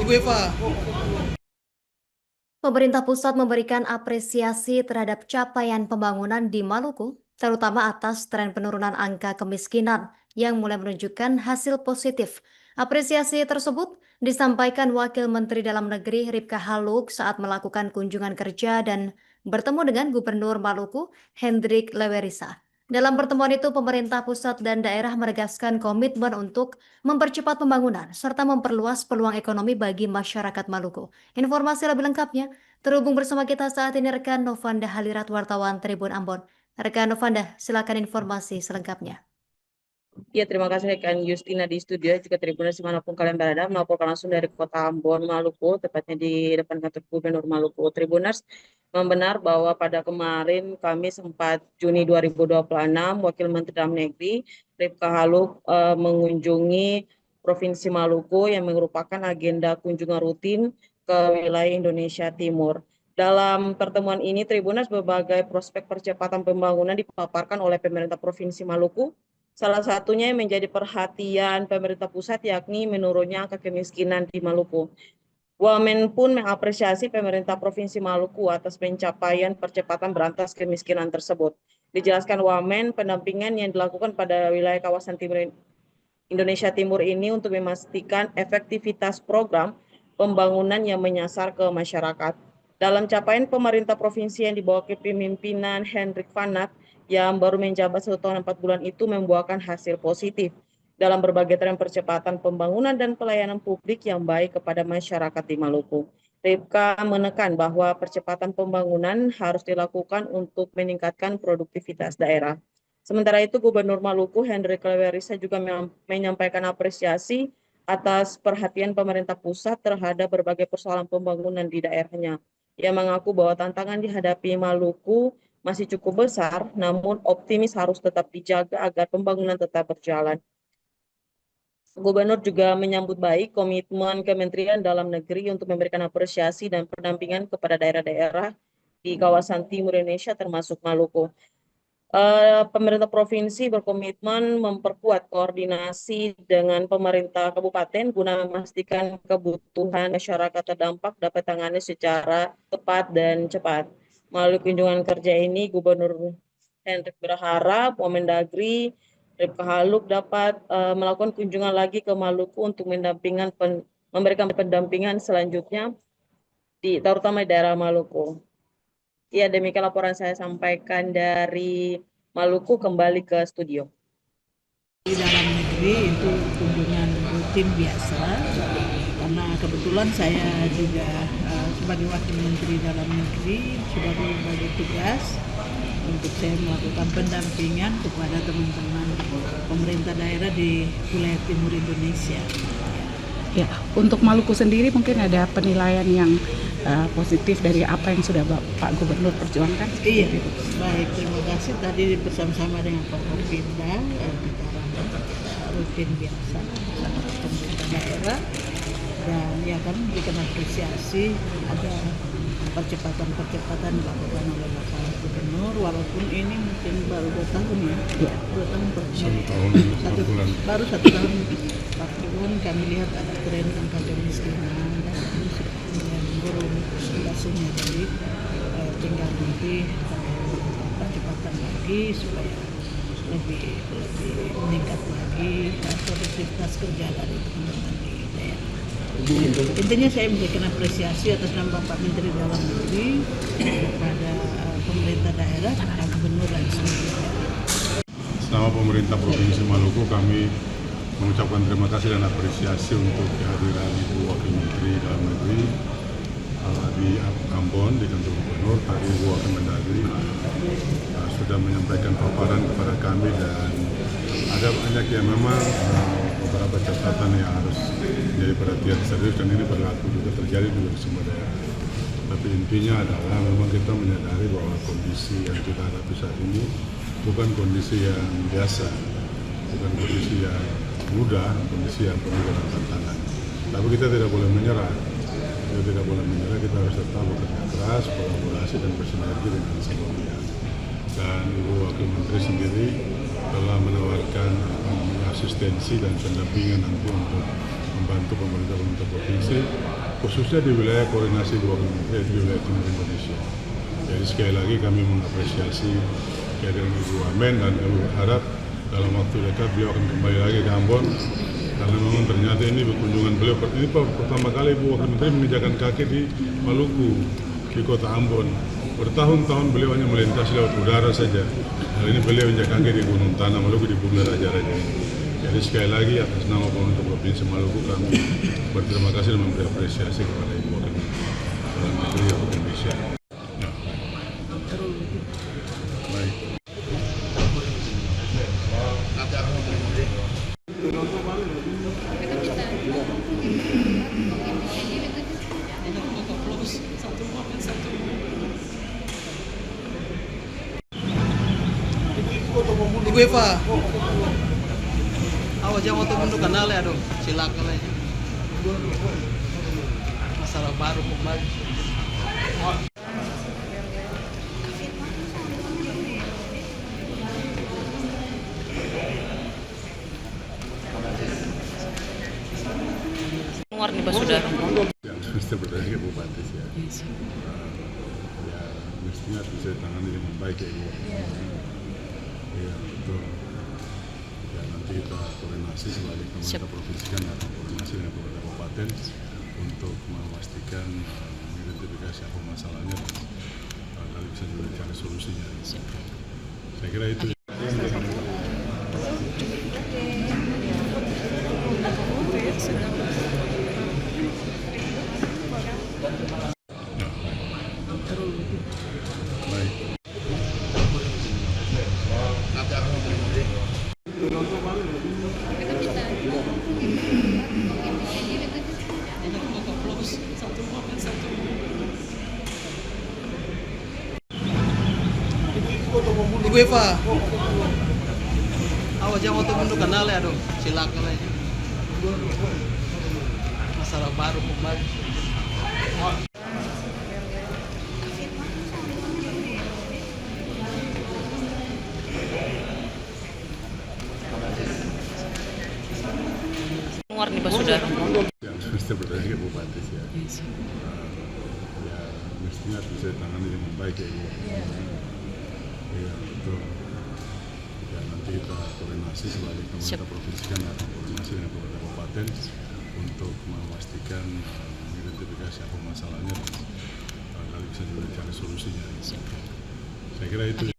gue, Eva. Pemerintah pusat memberikan apresiasi terhadap capaian pembangunan di Maluku, terutama atas tren penurunan angka kemiskinan yang mulai menunjukkan hasil positif. Apresiasi tersebut disampaikan Wakil Menteri Dalam Negeri Ripka Haluk saat melakukan kunjungan kerja dan bertemu dengan Gubernur Maluku, Hendrik Lewerisa. Dalam pertemuan itu, pemerintah pusat dan daerah menegaskan komitmen untuk mempercepat pembangunan serta memperluas peluang ekonomi bagi masyarakat Maluku. Informasi lebih lengkapnya terhubung bersama kita saat ini rekan Novanda Halirat wartawan Tribun Ambon. Rekan Novanda, silakan informasi selengkapnya. Ya, terima kasih rekan Justina di studio, juga Tribuners dimanapun kalian berada, melaporkan langsung dari kota Ambon, Maluku, tepatnya di depan kantor Gubernur Maluku. Tribuners, memang benar bahwa pada kemarin Kamis 4 Juni 2026, Wakil Menteri Dalam Negeri Ripka Haluk mengunjungi Provinsi Maluku yang merupakan agenda kunjungan rutin ke wilayah Indonesia Timur. Dalam pertemuan ini, Tribuners, berbagai prospek percepatan pembangunan dipaparkan oleh pemerintah Provinsi Maluku. Salah satunya yang menjadi perhatian pemerintah pusat yakni menurunnya angka kemiskinan di Maluku. Wamen pun mengapresiasi pemerintah Provinsi Maluku atas pencapaian percepatan berantas kemiskinan tersebut. Dijelaskan Wamen, pendampingan yang dilakukan pada wilayah kawasan timur Indonesia Timur ini untuk memastikan efektivitas program pembangunan yang menyasar ke masyarakat. Dalam capaian pemerintah provinsi yang dibawa kepemimpinan Hendrik Vanat yang baru menjabat 1 tahun 4 bulan itu membuahkan hasil positif dalam berbagai tren percepatan pembangunan dan pelayanan publik yang baik kepada masyarakat di Maluku. Ripka menekan bahwa percepatan pembangunan harus dilakukan untuk meningkatkan produktivitas daerah. Sementara itu, Gubernur Maluku Hendrik Lewerisa juga menyampaikan apresiasi atas perhatian pemerintah pusat terhadap berbagai persoalan pembangunan di daerahnya. Ia mengaku bahwa tantangan dihadapi Maluku masih cukup besar, namun optimis harus tetap dijaga agar pembangunan tetap berjalan. Gubernur juga menyambut baik komitmen Kementerian Dalam Negeri untuk memberikan apresiasi dan pendampingan kepada daerah-daerah di kawasan timur Indonesia termasuk Maluku. Pemerintah provinsi berkomitmen memperkuat koordinasi dengan pemerintah kabupaten guna memastikan kebutuhan masyarakat terdampak dapat tangani secara tepat dan cepat. Melalui kunjungan kerja ini, Gubernur Hendrik berharap Wamendagri Ripka Haluk dapat melakukan kunjungan lagi ke Maluku untuk memberikan pendampingan selanjutnya terutama di daerah Maluku. Ya, demikian laporan saya sampaikan dari Maluku, kembali ke studio. Di dalam negeri itu kunjungan rutin biasa, karena kebetulan saya juga sebagai Wakil Menteri Dalam Negeri sudah dibagi tugas untuk saya melakukan pendampingan kepada teman-teman pemerintah daerah di wilayah timur Indonesia. Ya, untuk Maluku sendiri mungkin ada penilaian yang positif dari apa yang sudah Pak Gubernur perjuangkan? Iya, baik, terima kasih. Tadi bersama-sama dengan Pak Kopinda bicara rutin biasa sama pemerintah daerah, dan ya kami memberikan apresiasi ada percepatan dilakukan oleh Bapak Gubernur, walaupun ini mungkin baru 2 tahun ya, 2 tahun baru 1 tahun 4 bulan kami lihat ada tren angka kemiskinan dan ini sudah mulai menurun persentase-nya, jadi tinggal nanti percepatan lagi supaya lebih meningkat lagi produktivitas kerja dari teman-teman di daerah. Intinya saya memberikan apresiasi atas nama Pak Menteri Dalam Negeri kepada pemerintah daerah, Pak Gubernur dan seluruh. Selama pemerintah Provinsi Maluku, kami mengucapkan terima kasih dan apresiasi untuk kehadiran Ibu Wakil Menteri Dalam Negeri di Ambon, di kantor Gubernur. Tadi Ibu Wakil Mendagri sudah menyampaikan paparan kepada kami, dan ada banyak yang memang beberapa catatan yang harus menjadi perhatian serius, dan ini berlaku juga terjadi di semua daerah. Tapi intinya adalah memang kita menyadari bahwa kondisi yang kita hadapi saat ini bukan kondisi yang biasa, bukan kondisi yang mudah, kondisi yang penuh dengan tantangan. Tapi kita tidak boleh menyerah. Kita harus tetap bekerja keras, kolaborasi dan bersinergi dengan semua pihak. Dan Ibu Wakil Menteri sendiri telah menawarkan asistensi dan pendampingan nanti untuk membantu pemerintah provinsi, khususnya di wilayah koordinasi dua kementerian di wilayah timur Indonesia. Jadi sekali lagi kami mengapresiasi kehadiran Ibu Wamen dan kami berharap dalam waktu dekat beliau akan kembali lagi ke Ambon, karena memang ternyata ini kunjungan beliau ini pertama kali Ibu Wakil Menteri menginjakan kaki di Maluku, di kota Ambon. Bertahun-tahun beliau hanya melintasi lewat udara saja. Kali ini beliau injak kaki di Gunung Tanah Maluku, di Bumi Raja-Raja. Jadi sekali lagi atas nama pemerintah Provinsi Maluku kami berterima kasih dan memberi apresiasi kepada Ibu Wakil Menteri Republik Indonesia. Ya. Baik. Ibu Eva, awas jangan waktu mundur kenal ya dong, silakan aja. Masalah baru kembali. Keluar nih Pak Sudaro. Ya, mesti bertanya ke Bupati ya. Ya, mestinya bisa ditangani dengan baik ya Ibu. Ya, betul. Ya, nanti kita koordinasi sebagai pemerintah provinsi kan akan koordinasi dengan pemerintah kabupaten untuk memastikan mengidentifikasi apa masalahnya dan kali bisa juga cari solusinya. Saya kira itu. Baik. Ibu Eva, awas jangan waktu mundur kenal ya dong, silakan aja. Masalah baru kembali. Keluar nih Pak Sudaro. Ya, mesti bertanya ke Bupati ya. Ya, mestinya bisa ditangani dengan baik ya Ibu. Ya, betul. Ya, nanti kita koordinasi sebagai pemerintah provinsi kan akan koordinasi dengan pemerintah kabupaten untuk memastikan mengidentifikasi apa masalahnya dan kali bisa juga cari solusinya. Saya kira itu.